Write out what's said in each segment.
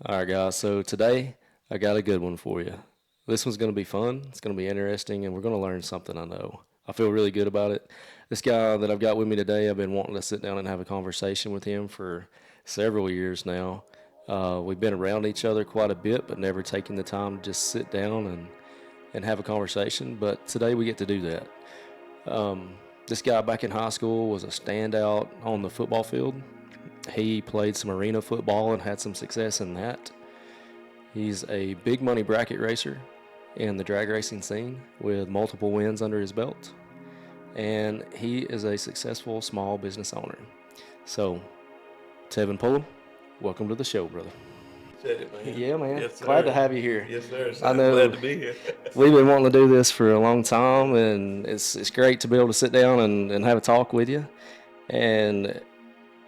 All right, guys. So today I got a good one for you. This one's going to be fun. It's going to be interesting, and we're going to learn something I know. I feel really good about it. This guy that I've got with me today, I've been wanting to sit down and have a conversation with him for several years now. We've been around each other quite a bit, but never taken the time to just sit down and have a conversation. But today we get to do that. This guy back in high school was a standout on the football field. He played some arena football and had some success in that. He's a big money bracket racer in the drag racing scene with multiple wins under his belt. And he is a successful small business owner. So, Tevin Pullum, welcome to the show, brother. Appreciate it, man. Yeah, man. Yes, Glad to sir. have you here. Yes, sir. I I'm glad know to be here. we've been wanting to do this for a long time, and it's great to be able to sit down and have a talk with you. And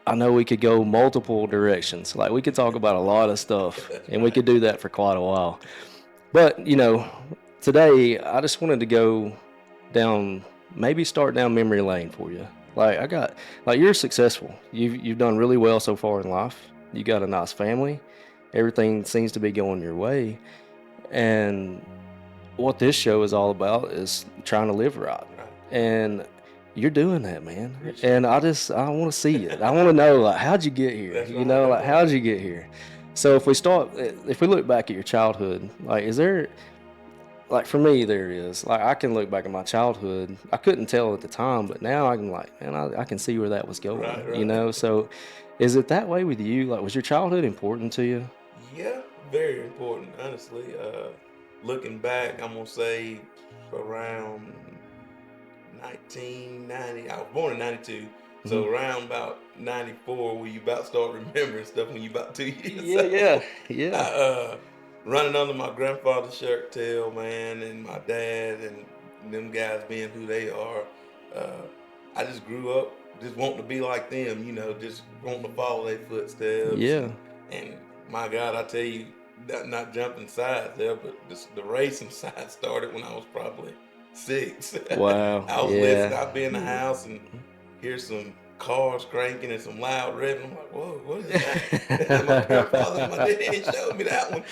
I know we could go multiple directions. Like, we could talk about a lot of stuff, That's and we right. could do that for quite a while. But, today I just wanted to go down, maybe start down memory lane for you. Like, you're successful. You've done really well so far in life. You got a nice family. Everything seems to be going your way. And what this show is all about is trying to live right. Right. And you're doing that, man. Appreciate And I want to see it. I want to know, like, how'd you get here? That's right. That's Like, right. how'd you get here? So if we look back at your childhood, like, is there, like, for me, there is. Like, I can look back at my childhood. I couldn't tell at the time, but now I can, like, man, I can see where that was Right, going. right. So is it that way with you? Like, was your childhood important to you? Yeah, very important, honestly. Looking back, I'm gonna say around 1990. I was born in 92, Hmm. so around about 94, where you about start remembering stuff when you about 2 years Yeah, yeah, old. I yeah. running under my grandfather's shirt tail, man, and my dad and them guys being who they are. Uh, I just grew up just wanting to be like them, just wanting to follow their footsteps Yeah. and my God, I tell you, not jumping sides there, but the racing side started when I was probably 6. Wow. I was listening. Yeah. I'd be in the house and hear some cars cranking and some loud revving. I'm like, whoa, what is that? My grandfather, my dad showed me that one.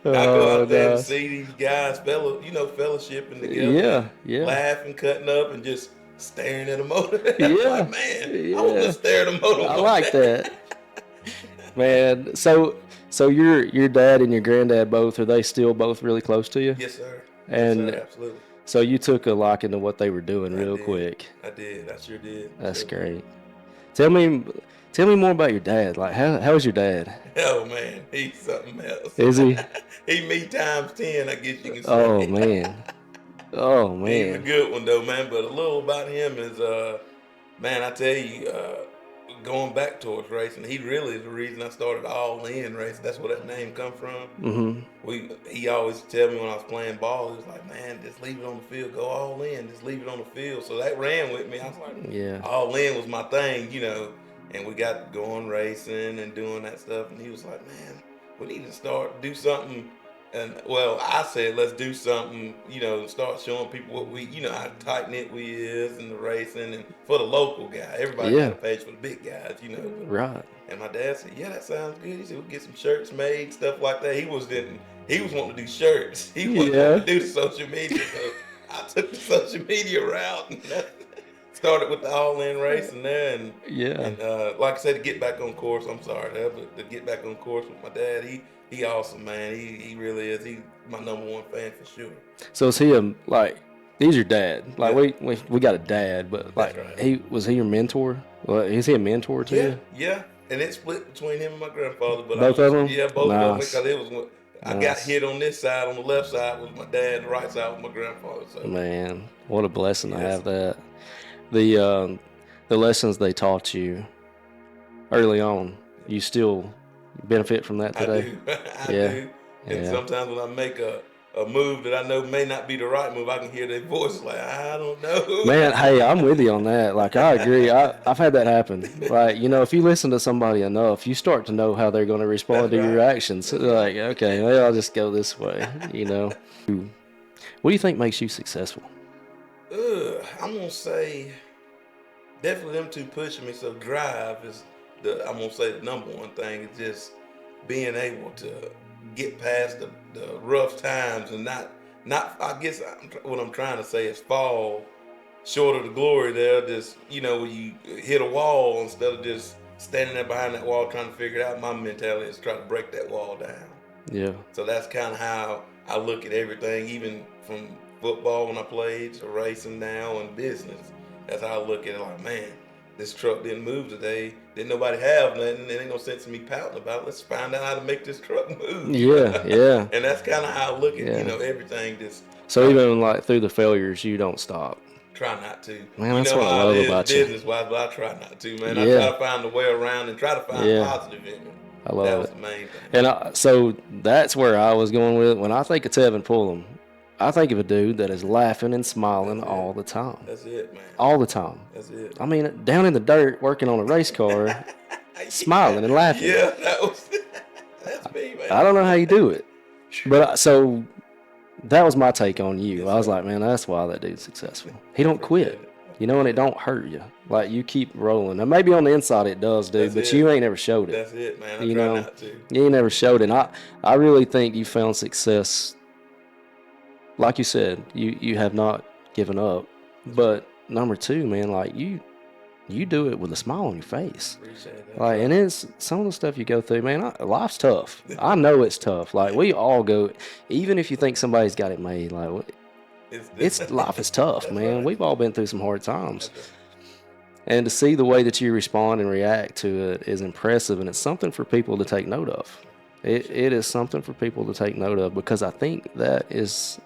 And I go Oh out there and gosh. see these guys, fellowshipping together and Yeah, yeah, laughing, cutting up, and just staring at a motor. I'm like, yeah, man, I want to yeah. stare at a motor I one like day. that, man. So your dad and your granddad both, are they still both really close to you? Yes, sir. Yes, sir. And Absolutely. so you took a liking to what they were doing I real did. quick. I did. I sure did. That's Sure did. great. Tell me, tell me more about your dad. Like, how's your dad? Oh man, he's something else. Is he? He me times 10, I guess you can Oh say. man. Oh He's a man. good one though, man. But a little about him is, man, I tell you, going back towards racing, he really is the reason I started all in racing. That's where that name come from. Mhm. He always tell me when I was playing ball, he was like, man, just leave it on the field, go all in, just leave it on the field. So that ran with me. I was like, Yeah. all in was my thing. And we got going racing and doing that stuff. And he was like, man, we need to do something. And well, I said, let's do something, start showing people what how tight knit we is in the racing and for the local guy. Everybody got Yeah. a page for the big guys. But Right. and my dad said, "Yeah, that sounds good." He said, "We'll get some shirts made, stuff like that." He was wanting to do shirts. He wasn't wanting Yeah. to do the social media. So I took the social media route and started with the all-in racing there. And Yeah. and like I said, to get back on course. I'm sorry, but to get back on course with my dad, he awesome, man. He really is. He my number one fan for sure. So is he like, he's your dad? Like, Yeah, we got a dad, but that's like, right. he your mentor? Well, is he a mentor to Yeah, you? yeah. And it split between him and my grandfather, but Both of them? yeah, both of them Nice. because it was I got Nice. hit on this side. On the left side was my dad, and the right side was my grandfather. So Man, what a blessing to yes, have that. The the lessons they taught you early on, you still benefit from that I today? do, I Yeah. do. And Yeah. sometimes when I make a move that I know may not be the right move, I can hear their voices like I don't know. Man, hey, I'm with you on that. Like, I agree. I've had that happen. Like, if you listen to somebody enough, you start to know how they're going to respond That's to your right. actions. That's Like, right. okay, maybe I'll just go this way. What do you think makes you successful? I'm gonna say definitely them two pushing me. So drive is I'm gonna say the number one thing. It's just being able to get past the rough times and not I guess what I'm trying to say is fall short of the glory there. Just when you hit a wall, instead of just standing there behind that wall trying to figure it out, my mentality is try to break that wall down. Yeah. So that's kind of how I look at everything, even from football when I played to racing now and business. That's how I look at it. Like, man, this truck didn't move today. Didn't nobody have nothing. It ain't no sense in me pouting about it. Let's find out how to make this truck move. Yeah. Yeah. And that's kind of how I look at Yeah. everything. Just So even like through the failures, you don't stop. try not to. Man, You that's know what I how it love is about you. business wise, but I try not to, man. I try Yeah. to find a way around and try to find Yeah. positive in it. I love That was it. the main thing. And so that's where I was going with it. When I think of Tevin Pullum, I think of a dude that is laughing and smiling all the time. That's it, man. All the time. That's it. I mean, down in the dirt working on a race car, smiling and laughing. Yeah, that's me, man. I don't know how you do it. But so that was my take on you. Yes, I was sir. like, man, that's why that dude's successful. He don't quit. And it don't hurt you. Like, you keep rolling. Now, maybe on the inside it does, dude, That's but it. you ain't never showed it. That's it, man. I You try know, not to. you ain't never showed it. And I really think you found success. Like you said, you have not given up. But number two, man, like you do it with a smile on your face. Appreciate that. Like, and it's some of the stuff you go through, man. Life's tough. I know it's tough. Like, we all go, even if you think somebody's got it made, like, it's life is tough, That's man. right. We've all been through some hard times. That's right. And to see the way that you respond and react to it is impressive, and it's something for people to take note of. It is something for people to take note of, because I think that is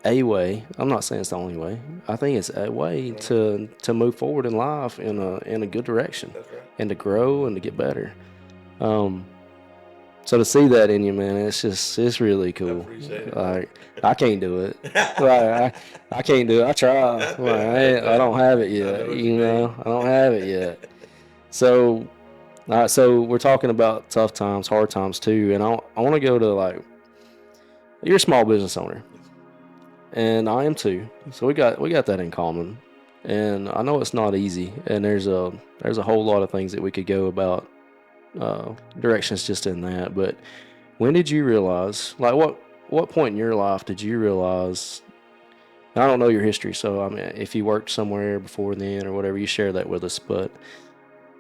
a way. I'm not saying it's the only way. I think it's a way to move forward in life in a good direction, That's right. and to grow and to get better. So to see that in you, man, it's really cool. I appreciate it. Like, I can't do it. Like, I can't do it. I try. Like, I don't have it I know yet. what You you know, mean. I don't have it yet. So, all right. So we're talking about tough times, hard times too, and I want to go to, like, you're a small business owner, and I am too. So we got that in common. And I know it's not easy, and there's a whole lot of things that we could go about, directions just in that. But when did you realize, like, what point in your life did you realize? I don't know your history, so I mean, if you worked somewhere before then or whatever, you share that with us. But,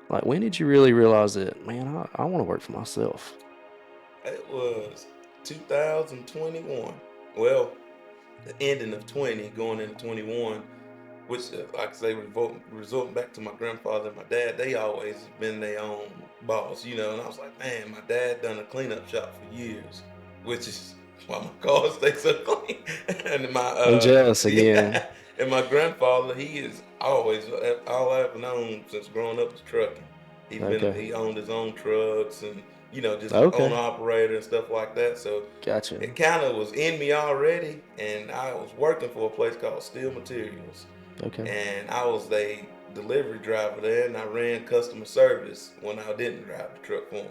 like, when did you really realize that, man, I want to work for myself? It was 2021. Well, the ending of 20, going into 21, which, like I say, resorting back to my grandfather and my dad, they always been their own boss, And I was like, man, my dad done a cleanup shop for years, which is why my cars stay so clean. And I'm jealous again. yeah, and my grandfather, he is always all I've known since growing up is trucking. Okay. He owned his own trucks and just Okay. owner operator and stuff like that. So Gotcha. it kind of was in me already, and I was working for a place called Steel Materials, Okay. and I was a delivery driver there, and I ran customer service when I didn't drive the truck for them.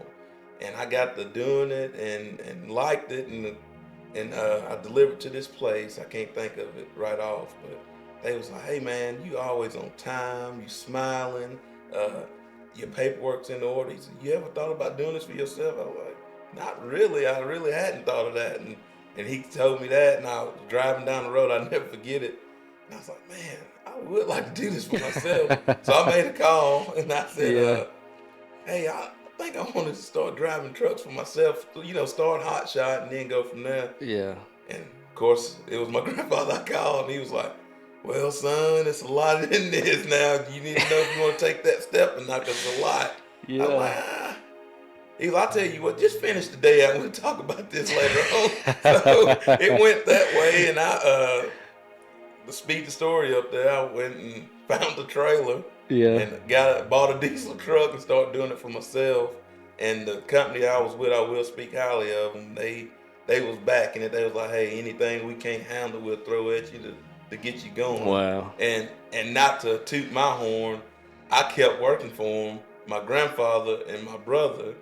And I got to doing it and liked it, and I delivered to this place. I can't think of it right off, but they was like, "Hey man, you always on time. You smiling. Your paperwork's in order." He said, "You ever thought about doing this for yourself?" I was like, "Not really. I really hadn't thought of that." And he told me that, and I was driving down the road. I never forget it. And I was like, "Man, I would like to do this for myself." So I made a call, and I said, Yeah. "Hey, I think I wanted to start driving trucks for myself. Start hot shot and then go from there." Yeah. And of course, it was my grandfather I called, and he was like, "Well, son, it's a lot in this now. You need to know if you want to take that step or not, because it's a lot." I'm like, Yeah. ah. He was, "I'll tell you what, just finish the day. I'm going to talk about this later on." So it went that way, and to speed the story up there, I went and found a trailer Yeah. and bought a diesel truck and started doing it for myself. And the company I was with, I will speak highly of them. They was backing it. They was like, "Hey, anything we can't handle, we'll throw at you to get you going." Wow. And not to toot my horn, I kept working for them. My grandfather and my brother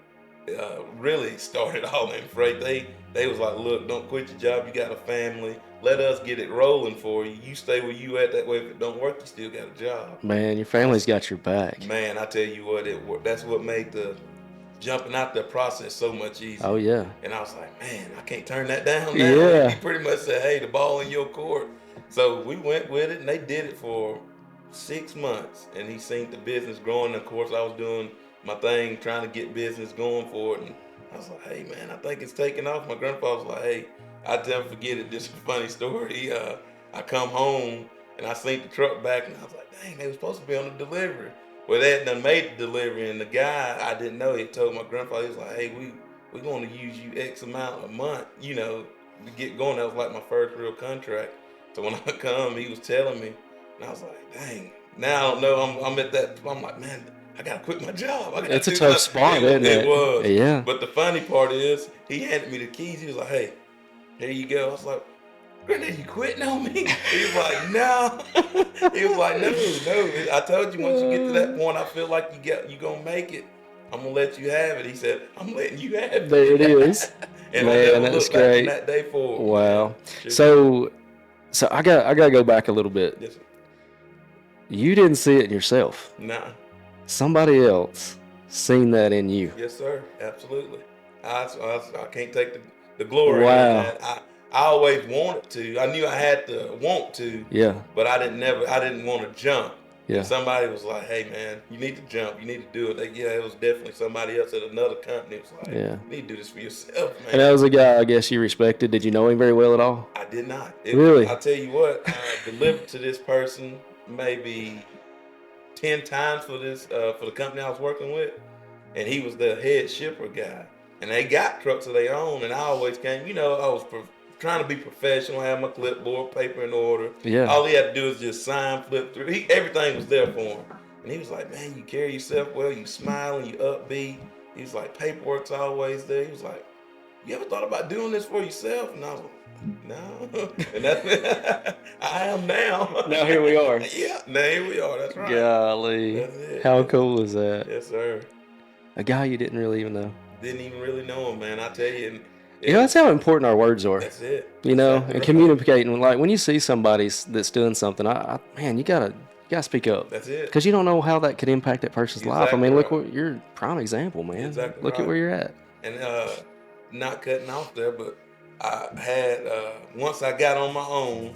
really started all in freight. They was like, "Look, don't quit your job. You got a family. Let us get it rolling for you. You stay where you at. That way, if it don't work, you still got a job." Man, your family's got your back. Man, I tell you what, that's what made jumping out the process so much Oh easier. yeah. And I was like, man, I can't turn that down now. He Yeah. pretty much said, hey, the ball in your court. So we went with it, and they did it for 6 months. And he seen the business growing. Of course, I was doing my thing, trying to get business going for it. And I was like, hey, man, I think it's taking off. My grandpa was like, hey, I'll never forget it. This is a funny story. I come home, and I seen the truck back, and I was like, dang, they were supposed to be on the delivery. Well, they had done made the delivery, and the guy, I didn't know, he told my grandpa, he was like, hey, we're going to use you X amount a month, to get going. That was like my first real contract. So when I come, he was telling me, and I was like, dang. Now I don't know. I'm at that. I'm like, man, I gotta quit my job. I gotta It's a do tough something. spot, isn't It it? was. Yeah. But the funny part is, he handed me the keys. He was like, hey, here you go. I was like, Granddad, you quitting on me? He was like, no. He was like, no. I told you once you get to that point, I feel like you gonna make it. I'm gonna let you have it. He said, I'm letting you have it. There it is. And I Man, never that's looked back from great. that day forward. Wow. Man. Sure. So I gotta go back a little bit. Yes, sir. You didn't see it in yourself. Nah. Somebody else seen that in you. Yes, sir. Absolutely. I can't take the glory on Wow. that. I always wanted to. I knew I had to want to, Yeah. but I didn't want to jump. Yeah. And somebody was like, hey man, you need to jump. You need to do it. It was definitely somebody else at another company. It was like, Yeah. you need to do this for yourself, man. And that was a guy I guess you respected. Did you know him very well at all? I did not. Really? I tell you what, I delivered to this person maybe 10 times for the company I was working with, and he was the head shipper guy. And they got trucks of their own, and I always came. I was trying to be professional, have my clipboard, paper in order. Yeah. All he had to do was just sign, flip through. Everything was there for him. And he was like, "Man, you carry yourself well. You smiling, you upbeat." He was like, "Paperwork's always there." He was like, "You ever thought about doing this for yourself?" And I was like, "No." And that's I am now. Now here we are. Yeah, now here we are. That's right. Golly. That's it. How cool is that? Yes, sir. A guy you didn't really even know. Didn't even really know him, man. I tell you. That's how important our words are. That's it. And communicating. Like when you see somebody that's doing something, man, you gotta speak up. That's it. Because you don't know how that could impact that person's life. I mean, look right. what you're a prime example, man. Exactly look right. at where you're at. And not cutting off there, but I had once I got on my own,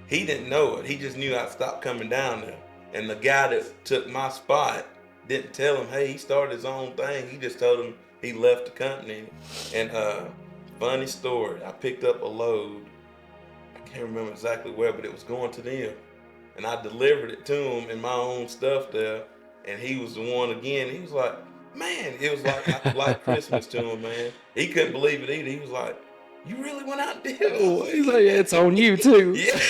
he didn't know it. He just knew I stopped coming down there. And the guy that took my spot didn't tell him, hey, he started his own thing. He just told him he left the company. And funny story, I picked up a load. I can't remember exactly where, but it was going to them. And I delivered it to him in my own stuff there. And he was the one again. He was like, man, it was like Christmas to him, man. He couldn't believe it either. He was like, you really went out there? He's like, yeah, it's on you too. Yeah.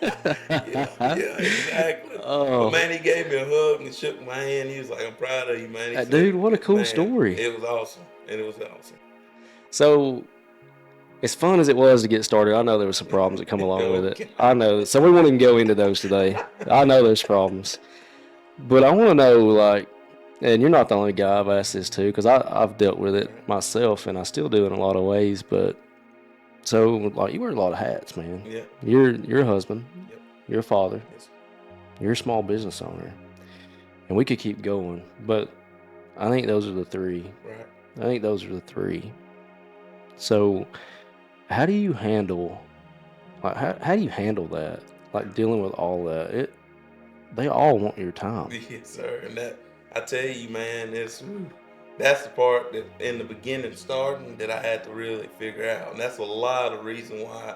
yeah, exactly. Oh. But man, he gave me a hug and shook my hand. He was like, I'm proud of you, man. He said, dude, what a cool man, story. It was awesome. And it was awesome. So, as fun as it was to get started, I know there were some problems that come along with it. I know. So we won't even go into those today. I know there's problems. But I want to know, like, and you're not the only guy I've asked this to, because I've dealt with it myself, and I still do in a lot of ways. But so, like, you wear a lot of hats, man. Yeah. You're a husband. Yep. You're a father. Yes. You're a small business owner. And we could keep going, but I think those are the three. Right. I think those are the three. So, how do you handle, like, how do you handle that? Like, dealing with all that? They all want your time. Yes, sir. And that, I tell you, man, that's the part that in the beginning starting that I had to really figure out. And that's a lot of reason why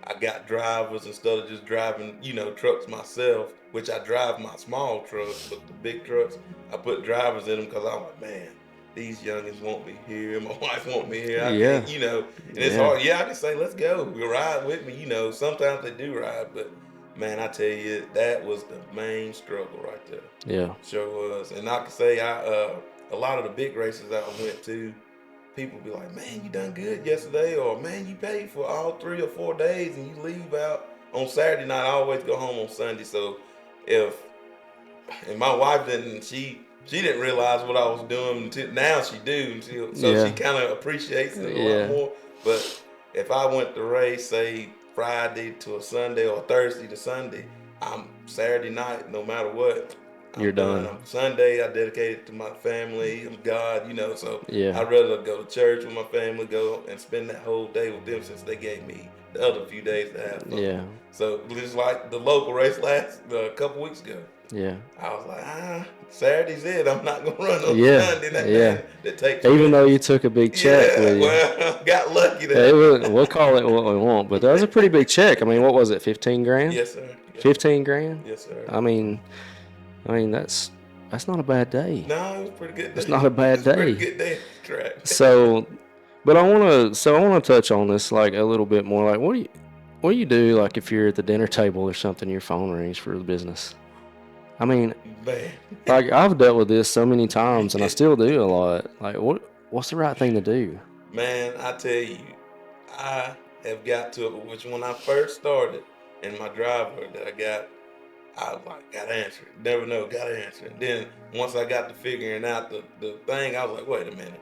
I got drivers instead of just driving, trucks myself, which I drive my small trucks, but the big trucks, I put drivers in them because I'm like, man, these youngins want me here. My wife want me here. I can't, and it's hard. Yeah, I can say, let's go. You ride with me. Sometimes they do ride, but man, I tell you, that was the main struggle right there. Yeah. Sure was. And I can say a lot of the big races I went to, people be like, man, you done good yesterday, or man, you paid for all 3 or 4 days and you leave out on Saturday night. I always go home on Sunday. So and my wife she didn't realize what I was doing until now she do. So she kind of appreciates it a lot more. But if I went to race, say Friday to a Sunday or Thursday to Sunday, I'm Saturday night, no matter what, You're I'm done. done. Sunday, I dedicate it to my family and God, so Yeah. I'd rather go to church with my family, go and spend that whole day with them since they gave me the other few days to have fun. Yeah. So just like the local race last a couple weeks ago, Yeah. I was like, Saturday's it. I'm not gonna run on Yeah. Sunday. That Yeah. man that takes Even though you minutes. took a big check Yeah, with you. well, got lucky It there. was, we'll call it what we want, but that was a pretty big check. I mean, what was it, 15 grand? Yes, sir. Yes, 15 grand? yes, sir. I mean, that's not a bad day. No, it was a pretty good It's day. not a bad It's a pretty day. good day at the track. So, but I wanna touch on this like a little bit more. Like, what do you do like if you're at the dinner table or something, your phone rings for the business? I mean, Man, like I've dealt with this so many times, and I still do a lot. Like, what's the right thing to do? man, I tell you, I have got to it, which when I first started in my driver that I was like, gotta answer it. Never know, gotta answer it. Then once I got to figuring out the thing, I was like, wait a minute.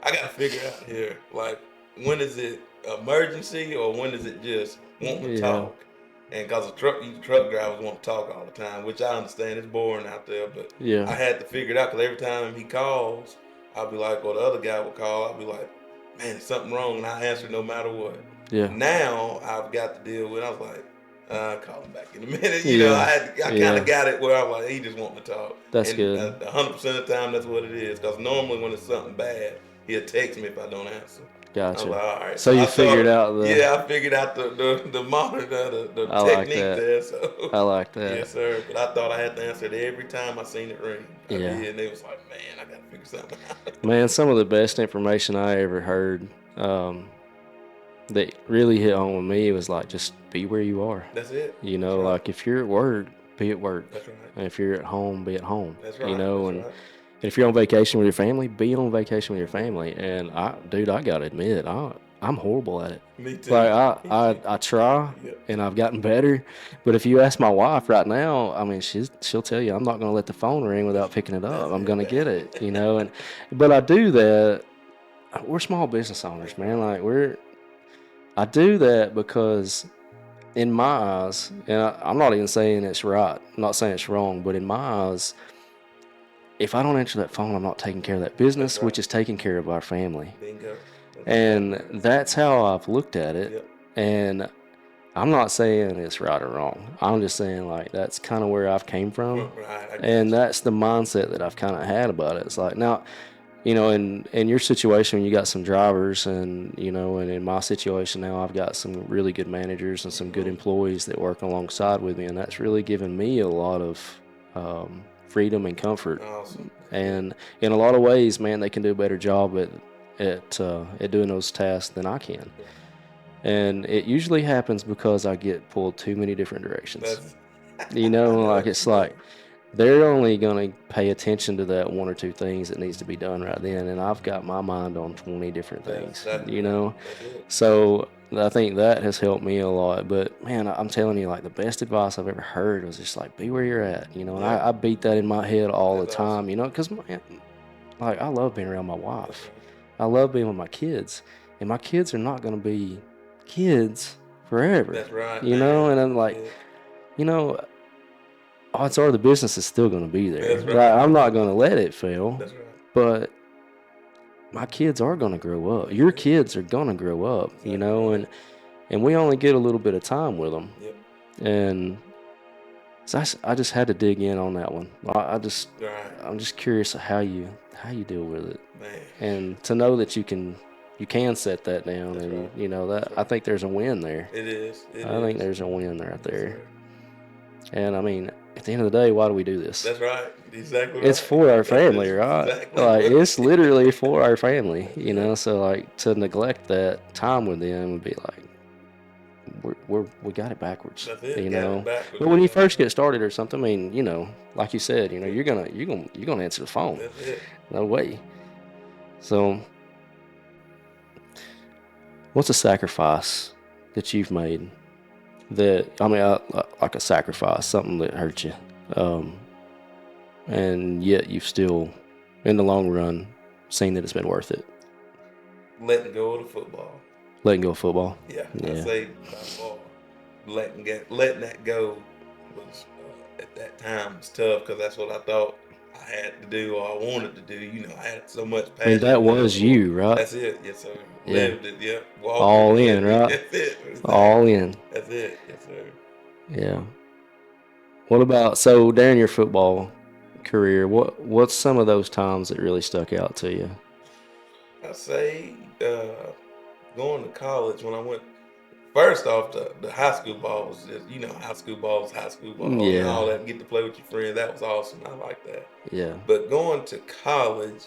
I gotta figure out here, like, when is it emergency or when is it just wanting to Yeah. talk? And cause truck drivers want to talk all the time, which I understand it's boring out there, but Yeah. I had to figure it out because every time he calls, I'll be like, or the other guy would call, I'll be like, man, there's something wrong, and I answer no matter what. Yeah. Now I've got to deal with. I was like, I'll call him back in a minute. Yeah. I kind Yeah. of got it where I'm like, he just wanting to talk. That's And good. 100% of the time, that's what it is. Because normally when it's something bad, he'll text me if I don't answer. I'm Gotcha. like, all right. So you I figured out the. yeah, I figured out the monitor, the I like technique that. there. So I like that. yes, sir. But I thought I had to answer it every time I seen it ring. I Yeah. did, and they was like, man, I gotta figure something out. Man, some of the best information I ever heard that really hit home with me was like, just be where you are. That's it. You know, That's right. like if you're at work, be at work. That's right. And if you're at home, be at home. That's right. You know, That's and right. if you're on vacation with your family, be on vacation with your family. And I gotta admit, I'm horrible at it. Me too. Like Me too. I try, Yep. and I've gotten better. But if you ask my wife right now, I mean, she'll tell you I'm not gonna let the phone ring without picking it up. I'm gonna get it, you know. And but I do that. We're small business owners, man. Like I do that because in my eyes, and I'm not even saying it's right. I'm not saying it's wrong, but in my eyes, if I don't answer that phone, I'm not taking care of that business, That's right. which is taking care of our family. Bingo. That's And exactly right. that's how I've looked at it. Yep. And I'm not saying it's right or wrong. I'm just saying like that's kind of where I've came from. Right. I And got that's the mindset that I've kind of had about it. It's like now, you know, in your situation, you got some drivers, and you know, and in my situation now, I've got some really good managers and some good employees that work alongside with me, and that's really given me a lot of freedom and comfort. awesome. And in a lot of ways, man, they can do a better job at doing those tasks than I can. And it usually happens because I get pulled too many different directions. That's You know, like it's like they're only going to pay attention to that one or two things that needs to be done right then, and I've got my mind on 20 different things, you know. That's it. So I think that has helped me a lot. But man, I'm telling you, like the best advice I've ever heard was just like be where you're at, you know. And Yeah. I beat that in my head all That's the time, awesome. you know, because like I love being around my wife. That's right. I love being with my kids, and my kids are not going to be kids forever. That's right. You know, and I'm That's like, it. you know, odds are the business is still going to be there. That's right. Like, I'm not going to let it fail, That's right. but my kids are going to grow up. Your kids are going to grow up, you know, and we only get a little bit of time with them. Yep. And so I just had to dig in on that one. I'm just Right. curious how you deal with it, Man. and to know that you can set that down, That's and right. you know that I think there's a win there. It is. I think there's a win right Yes, there. sir. And I mean, at the end of the day, why do we do this? That's right. Exactly. It's right. for our family, That's right? exactly Like what it's it is. literally for our family, you Yeah. know. So like to neglect that time with them would be like we got it backwards, That's it. you Got it know. backwards. But when you first get started or something, I mean, you know, like you said, you know, you're gonna answer the phone. That's it. No way. So, what's a sacrifice that you've made that I mean, like a sacrifice, something that hurt you, and yet you've still, in the long run, seen that it's been worth it? Letting go of the football. Letting go of football. Yeah. Yeah. I say by far, letting that go was at that time was tough because that's what I thought I had to do or I wanted to do. You know, I had so much I mean, that passion there was for. you, right? That's it. Yes, sir. Yeah. Lived it. Yep. Walked it. All in, Lived it. right? That's it. All Exactly. in. That's it. Yes, sir. Yeah. What about, so during your football career, what's some of those times that really stuck out to you? I say going to college when I went. First off, the high school ball was just, high school ball and Yeah. all that. Get to play with your friends. That was awesome. I like that. Yeah. But going to college,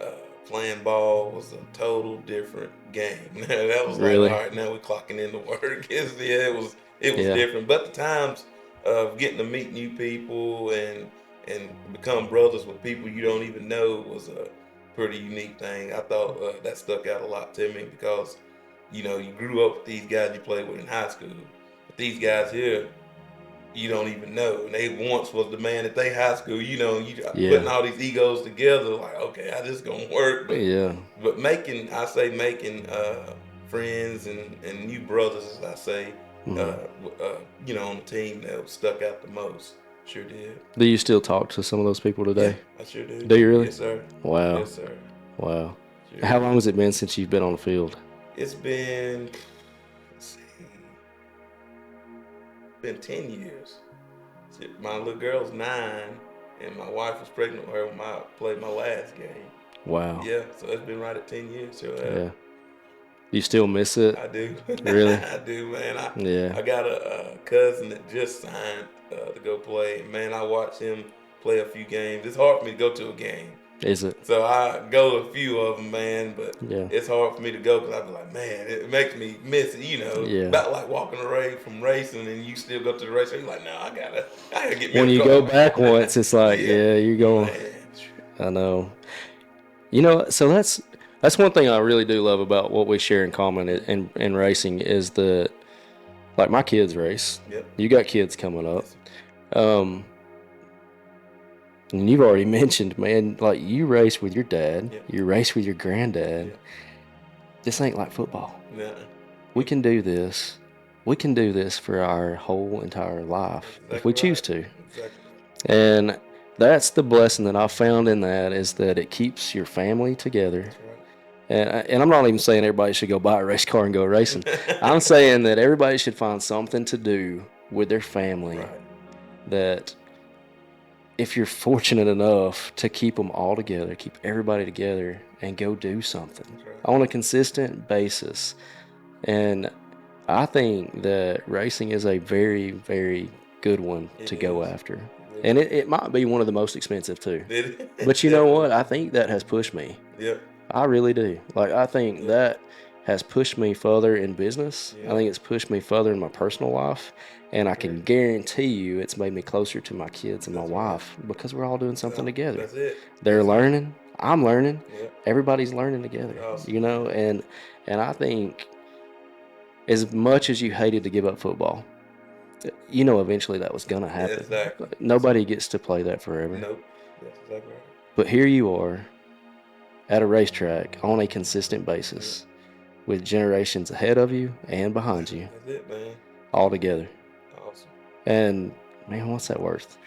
uh, playing ball was a total different game. That was like, all Really? right, now we're clocking into work. It was Yeah. different. But the times of getting to meet new people and become brothers with people you don't even know was a pretty unique thing. I thought that stuck out a lot to me because you grew up with these guys you played with in high school, but these guys here you don't even know. And they once was the man at their high school, you Yeah. putting all these egos together, like, okay, how this gonna work? Yeah. But making friends and new brothers, as I say, Hmm. on the team that stuck out the most. Sure did. Do you still talk to some of those people Yeah, today? I sure do. Do you really? Yes, sir. Wow. Yes, sir. Wow. Sure How do. long has it been since you've been on the field? It's let's see, been 10 years. My little girl's 9, and my wife was pregnant with her when I played my last game. Wow. Yeah, so it's been right at 10 years. Sure have. Yeah. You still miss it? I do. Really? I do, man. Yeah. I got a cousin that just signed to go play. And man, I watched him play a few games. It's hard for me to go to a game. Is it? So I go to a few of them, man, but Yeah. it's hard for me to go because I be like, man, it makes me miss it, Yeah. about like walking away from racing and you still go to the race. You're like, no, I gotta get me When a you car. go back once, it's like, Yeah, yeah, you're going. man. I know. So that's one thing I really do love about what we share in common in racing is that, like, my kids race. Yep. You got kids coming up. Yes. Um, and you've already mentioned, man, like, you race with your dad. Yep. You race with your granddad. Yep. This ain't like football. Nah. We can do this. We can do this for our whole entire life if we choose to. Exactly. And that's the blessing that I've found in that, is that it keeps your family together. That's right. And I'm not even saying everybody should go buy a race car and go racing. I'm saying that everybody should find something to do with their family Right. that, if you're fortunate enough to keep them all together, keep everybody together and go do something Right. on a consistent basis. And I think that racing is a very, very good one to go after. And it might be one of the most expensive too. But you know what? I think that has pushed me. Yep. I really do. Like, I think that has pushed me further in business. Yeah. I think it's pushed me further in my personal life. And I can guarantee you it's made me closer to my kids and my wife because we're all doing something together. That's it. They're learning. I'm learning. Yep. Everybody's learning together. Awesome. And I think, as much as you hated to give up football, eventually that was going to happen. Exactly. Nobody gets to play that forever. Nope. That's exactly right. But here you are at a racetrack on a consistent basis with generations ahead of you and behind you, That's it, man. all together. Awesome. And, man, what's that worth?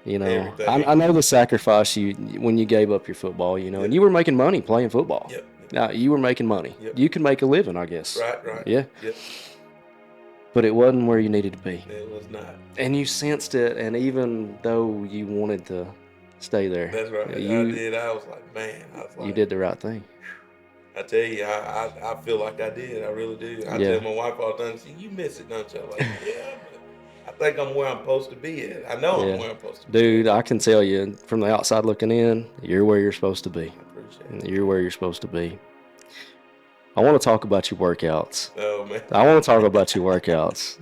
Everything. I know the sacrifice when you gave up your football, and you were making money playing football. Yep. Now, you were making money. Yep. You could make a living, I guess. Right. Yeah. Yep. But it wasn't where you needed to be. It was not. And you sensed it, and even though you wanted to stay there, That's right. I did. I was like, man. You did the right thing. I tell you, I feel like I did. I really do. I tell my wife all the time, you miss it, don't you? I'm like, yeah, but I think I'm where I'm supposed to be at. I know I'm where I'm supposed to be. Dude, I can tell you from the outside looking in, you're where you're supposed to be. I appreciate it. You're where you're supposed to be. I want to talk about your workouts. Oh, man. I want to talk about your workouts.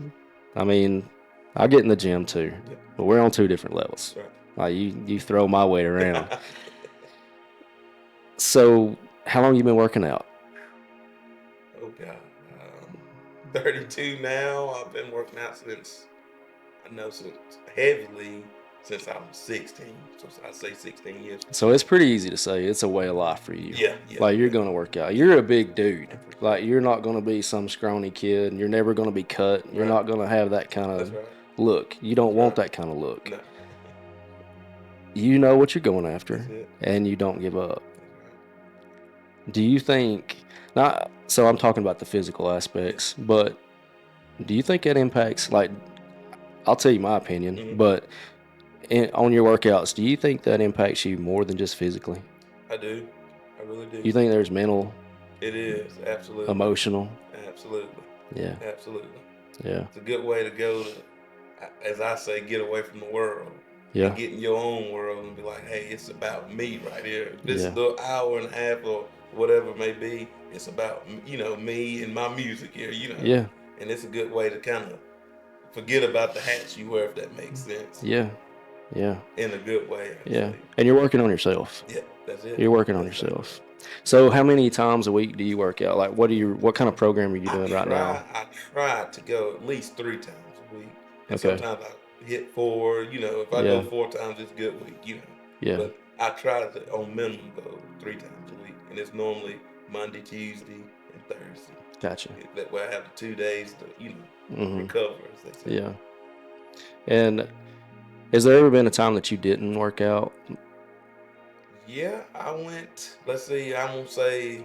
I mean, I get in the gym too, but we're on two different levels. Right. Like, you throw my weight around. So, how long you been working out? Oh, God. 32 now. I've been working out since heavily since I was 16. So I say 16 years. So it's pretty easy to say it's a way of life for you. Yeah. Like, you're going to work out. You're a big dude. Like, you're not going to be some scrawny kid, and you're never going to be cut. You're not going to have that kind of look. You don't want Right. that kind of look. No, You know what you're going that's after, it. and you don't give up. That's right. Do you think, not, so I'm talking about the physical Yeah. aspects, but do you think it impacts, like, I'll tell you my opinion, Hmm. but on your workouts, do you think that impacts you more than just physically? I do. I really do. You think there's mental, It is absolutely, emotional? absolutely, Yeah, absolutely. yeah, It's a good way to go to, as I say, get away from the world and yeah, get in your own world and be like, hey, it's about me right here. This yeah, little hour and a half or whatever it may be, it's about me and my music here. yeah, And it's a good way to kind of forget about the hats you wear, if that makes sense, yeah, yeah, in a good way, I yeah. say. And you're working on yourself. Yeah, that's it. You're working on That's exactly yourself. right. So how many times a week do you work out? Like what kind of program are you doing right now? I try to go at least 3 times a week, and Okay. sometimes I hit four. If I go Yeah. 4 times, it's a good week. Yeah. But I try to on minimum go 3 times a week, and it's normally Monday, Tuesday, and Thursday. Gotcha. That way I have the 2 days to Mhm. recover, as they say. Yeah. And has there ever been a time that you didn't work out? Yeah, I went. Let's see, I'm gonna say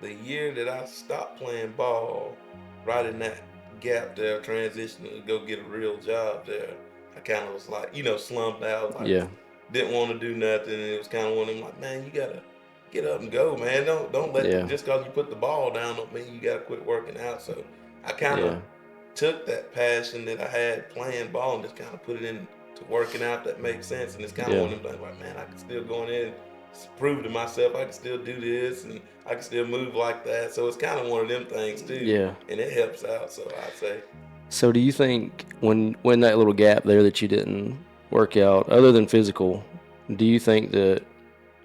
the year that I stopped playing ball, right in that gap there, transitioning to go get a real job there, I kind of was like, slumped out, like Yeah. didn't want to do nothing. And it was kind of one of them like, man, you gotta get up and go, man. Don't let Yeah. just cause you put the ball down don't mean you gotta quit working out. So I kind of Yeah. took that passion that I had playing ball and just kind of put it into working out. That makes sense. And it's kind of Yeah. one of them things like, man, I can still go in there and prove to myself I can still do this and I can still move like that. So it's kind of one of them things too, Yeah. and it helps out. So I'd say, So do you think when that little gap there that you didn't work out, other than physical, do you think that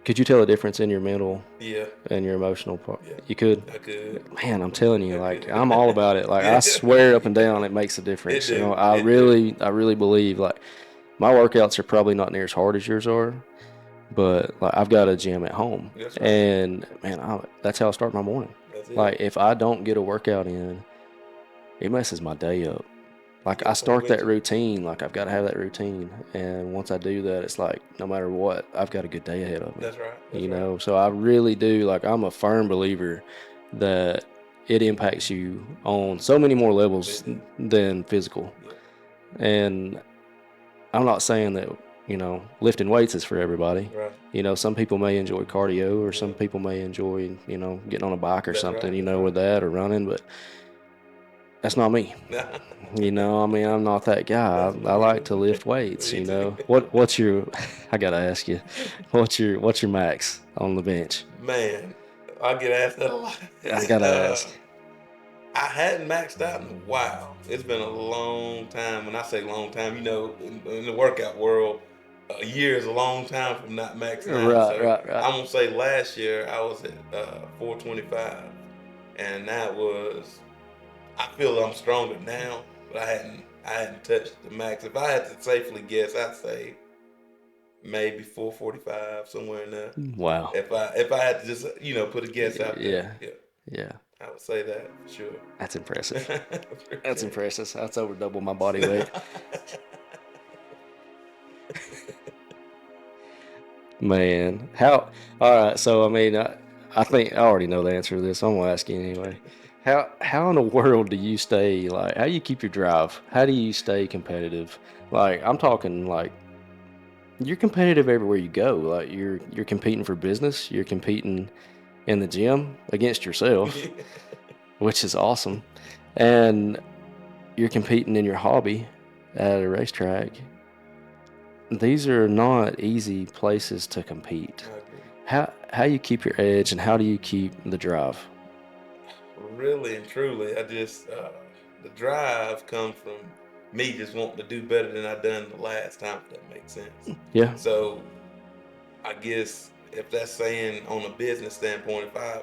could you tell a difference in your mental yeah, and your emotional part? yeah, You could. I could, Man, I'm telling you, I like I'm all could. about it. Like I Yeah, swear up and down, it makes a it difference. do, I it do. really believe like my workouts are probably not near as hard as yours are, but like I've got a gym at home, That's right. and man, that's how I start my morning. That's Like it. if I don't get a workout in, it messes my day up. Like I Yep, I'm start with that you. routine, like I've got to have that routine, and once I do that, it's like no matter what, I've got a good day ahead of me. That's right. That's right. So I really do. Like I'm a firm believer that it impacts you on so many more levels It do. than physical. Yeah. And I'm not saying that, lifting weights is for everybody. Right. Some people may enjoy cardio or Yeah. some people may enjoy, getting on a bike or That's something, right. That's with right. that or running, but that's not me. I mean, I'm not that guy. That's I me like either. to lift weights, Me too. What's your I gotta ask you, what's your max on the bench? Man, I get asked that a lot. I gotta ask. I hadn't maxed out in a while. It's been a long time. When I say long time, in the workout world, a year is a long time from not maxing out. Right, So right, right. I'm gonna say last year I was at 425, and that was. I feel I'm stronger now, but I hadn't touched the max. If I had to safely guess, I'd say maybe 445, somewhere in there. Wow. If I had to just put a guess out there, Yeah, yeah, yeah. I would say that for sure. That's impressive. That's Appreciate impressive. That's over double my body weight. it. Man, how? All right. So I mean, I think I already know the answer to this. I'm gonna ask you anyway. How in the world do you stay like? How do you keep your drive? How do you stay competitive? Like I'm talking like you're competitive everywhere you go. Like you're competing for business. You're competing in the gym against yourself, which is awesome, and you're competing in your hobby at a racetrack. These are not easy places to compete. I agree. How you keep your edge and how do you keep the drive? Really and truly, I just the drive comes from me just wanting to do better than I done the last time. If that makes sense. Yeah, So I guess if that's saying on a business standpoint, if I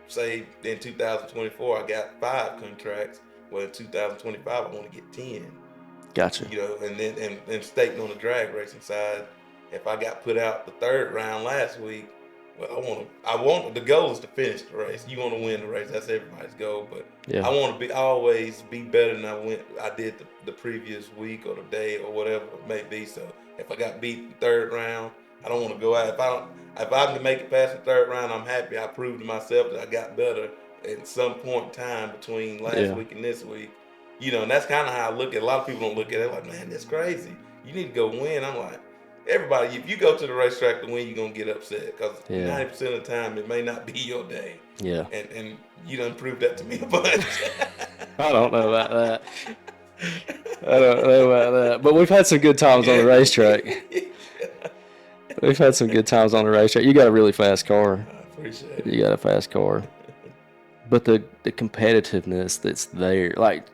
say in 2024 I got 5 contracts, well in 2025 I want to get 10. gotcha. And then and stating on the drag racing side, if I got put out the third round last week, Well, I want the goal is to finish the race. You want to win the race. That's everybody's goal. But Yeah. I want to always be better than I did the previous week or the day or whatever it may be. So if I got beat in the third round, I don't want to go out. If I can make it past the third round, I'm happy. I proved to myself that I got better at some point in time between last Yeah. week and this week. And that's kind of how I look at it. A lot of people don't look at it like, man, that's crazy. You need to go win. I'm like, everybody, if you go to the racetrack to win, you're gonna get upset because Yeah. 90% of the time it may not be your day. Yeah. And you done proved that to me a bunch. I don't know about that. I don't know about that. But we've had some good times on the racetrack. We've had some good times on the racetrack. You got a really fast car. I appreciate it. You got a fast car. But the competitiveness that's there, like,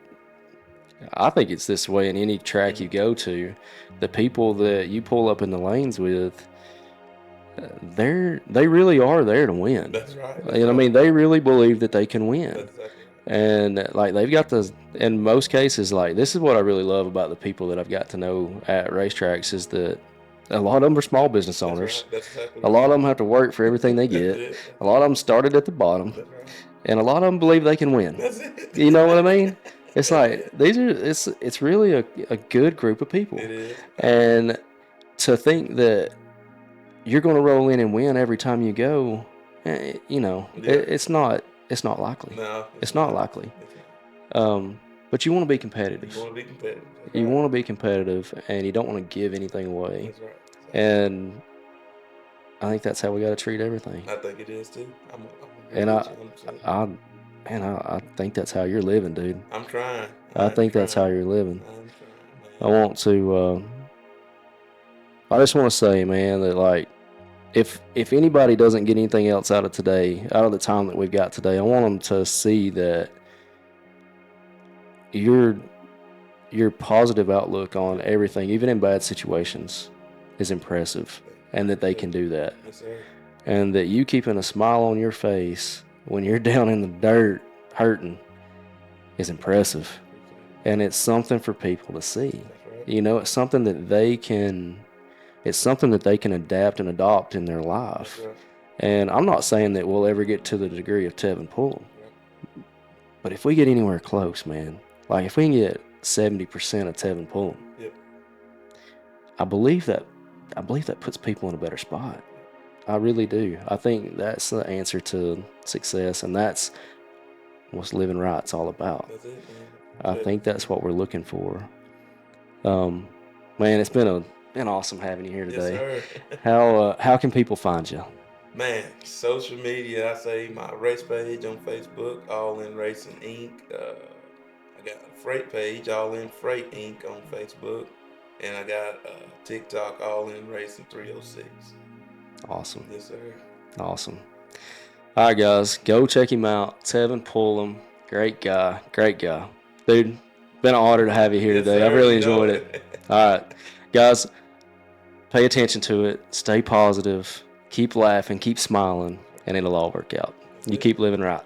I think it's this way in any track you go to. The people that you pull up in the lanes with, they really are there to win. That's right. I mean, they really believe that they can win. That's exactly right. And like they've got in most cases, like this is what I really love about the people that I've got to know at racetracks is that a lot of them are small business owners. That's exactly A lot of them have to work for everything they get. A lot of them started at the bottom, and a lot of them believe they can win. That's it. You know what I mean? It's like it's really a good group of people. It is. And to think that you're going to roll in and win every time you go, it's not likely. No, it's not likely. But you want to be competitive. You want to be competitive. You want to be competitive, and you don't want to give anything away. That's right. And I think that's how we got to treat everything. I think it is too. I think that's how you're living, dude. I'm trying. I think that's how you're living. I'm trying, man. I want to. I just want to say, man, that like, if anybody doesn't get anything else out of today, out of the time that we've got today, I want them to see that your positive outlook on everything, even in bad situations, is impressive, and that they can do that. Yes, sir. And that you keeping a smile on your face when you're down in the dirt hurting is impressive. And it's something for people to see. That's right. It's something that they can adapt and adopt in their life. That's right. And I'm not saying that we'll ever get to the degree of Tevin Pullum. Right. But if we get anywhere close, man, like if we can get 70% of Tevin Pullum, yep. I believe that puts people in a better spot. I really do. I think that's the answer to success, and that's what living right's all about. That's it, man. I think that's what we're looking for. Man, it's been awesome having you here today. Yes, sir. How can people find you? Man, social media, I say my race page on Facebook, All In Racing Inc. I got a freight page, All In Freight Inc. on Facebook. And I got TikTok, All In Racing 306. Awesome. Yes, sir. Awesome. All right, guys, go check him out. Tevin Pullum, great guy. Dude, been an honor to have you here today. Sir, I've really enjoyed it. All right, guys, pay attention to it. Stay positive. Keep laughing. Keep smiling. And it'll all work out. You keep living right.